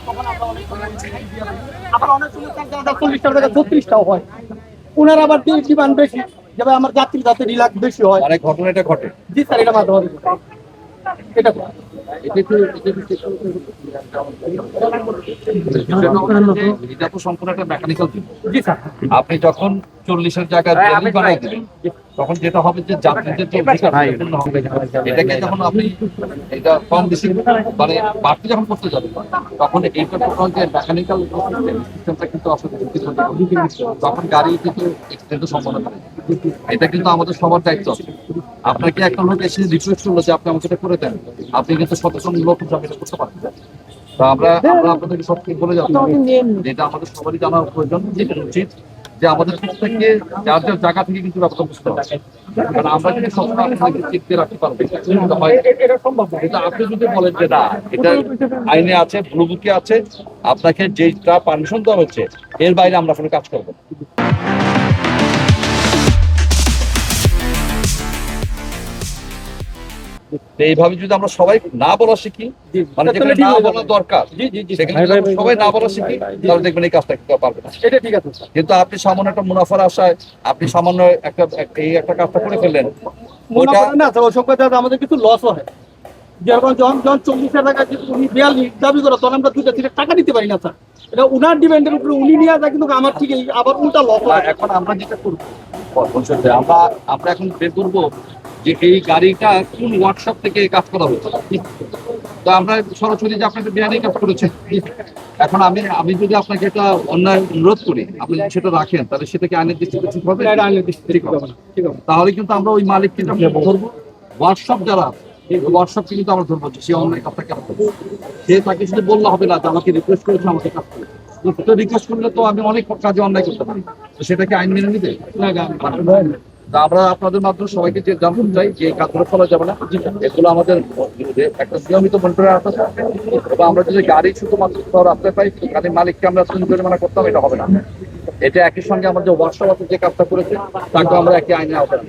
তখন আমরা অনেক সময় আবার অনেক সময় 40টা টাকা 36টাও হয়। ওনার আবার ডিমান্ড বেশি, যেমন আমার যাত্রী যাতে রিলাক বেশি হয়। মানে ঘটনা এটা ঘটে। জি স্যার, এটা মাধ্যমে এটা এটা তো সম্পূর্ণ একটা মেকানিক্যাল জিনিস। জি স্যার। আপনি যখন 40-এর জায়গায় 42 বানাই দিবেন, তখন যেটা হবে যে যাত্রীদের যে অধিকার পূর্ণ হবে। এটাকে যখন আপনি এটা কম বেশি মানে বাড়তি যখন করতে যাবেন, তখন এইটা টোটাল যে মেকানিক্যাল সিস্টেমটা কিন্তু আসলে তখন গাড়ি কিন্তু এক্সিডেন্টের সম্ভাবনা থাকে। এটা কিন্তু আমাদের সবার দায়িত্ব আছে। আপনাকে একটা লোক এসে রিকোয়েস্ট করলো যে আপনি আমাকে এটা করে দেন, আপনি কিন্তু সচেতন লোক হিসাবে এটা করতে পারবেন। তো আমরা আপনাদেরকে সব কিছু বলে যাচ্ছি, যেটা আমাদের সবারই জানা প্রয়োজন, যেটা উচিত যে আমাদের প্রত্যেককে যার যার জায়গা থেকে কিন্তু ব্যাপারটা বুঝতে হবে। কারণ আমরা কিন্তু সবসময় আপনাকে চেক দিয়ে রাখতে পারবো, কিন্তু আপনি যদি বলেন যে না, এটা আইনে আছে, ব্লু বুকে আছে, আপনাকে যেটা পারমিশন দেওয়া হচ্ছে এর বাইরে আমরা কোনো কাজ করবো না। এইভাবে যদি আমরা সবাই না বলা শিখি, মানে যেখানে না বলা দরকার সেখানে যদি আমরা সবাই না বলা শিখি, তাহলে দেখবেন এই কাজটা কেউ পারবে না। এটা ঠিক আছে স্যার। কিন্তু আপনি সামান্য একটা মুনাফার আশায় আপনি সামান্য একটা কাজটা করে ফেললেন, ওইটা মুনাফা না স্যার, ওসব কাজে আমাদের কিছু লস হয়। যেরকম যখন 40,000 টাকা কিন্তু উনি 42 দাবি করে, তখন আমরা 2-3 টাকা দিতে পারি না স্যার। এটা উনার ডিমান্ডের উপরে উনি নিয়ে যায়, কিন্তু আমার ঠিক আবার উল্টা লস না, হয়। এখন আমরা যেটা করবো ভবিষ্যতে আমরা এখন বের করবো যে এই গাড়িটা কোন ওয়ার্কশপ থেকে কাজ করা হচ্ছে। তো আমরা সরাসরি যে আপনাকে বেআইনি কাজ করেছে, এখন আমি যদি আপনাকে একটা অন্যায় অনুরোধ করি, আপনি যদি সেটা রাখেন, তাহলে সেটা কি আইনের দৃষ্টিতে ঠিক হবে? এটা আইনের দৃষ্টিতে ঠিক হবে না। ঠিক হবে। তাহলে কিন্তু আমরা ওই মালিককে ধরবো, ওয়ার্কশপ যারা এই ওয়ার্কশপকে কিন্তু আমরা ধরবো যে সে অন্যায় কাজটা কেন করবে। সে তাকে শুধু বললে হবে না যে আমাকে রিকোয়েস্ট করেছে আমাকে কাজ করে, তো রিকোয়েস্ট করলে তো আমি অনেক কাজে অন্যায় করতে পারি, তো সেটাকে আইন মেনে নিতে তা আমরা আপনাদের মাধ্যমে সবাইকে যে জানতে চাই যে এই কাজগুলো করা যাবে না, এগুলো আমাদের একটা নিয়মিত মনিটরে রাখতে হবে। এবং আমরা যদি গাড়ি শুধুমাত্র রাস্তায় পাই, গাড়ির মালিককে আমরা জরিমানা করতাম, এটা হবে না। এটা একই সঙ্গে আমাদের যে ওয়ার্কশপ আছে যে কাজটা করেছে তাকে আমরা একই আইনে আওতায়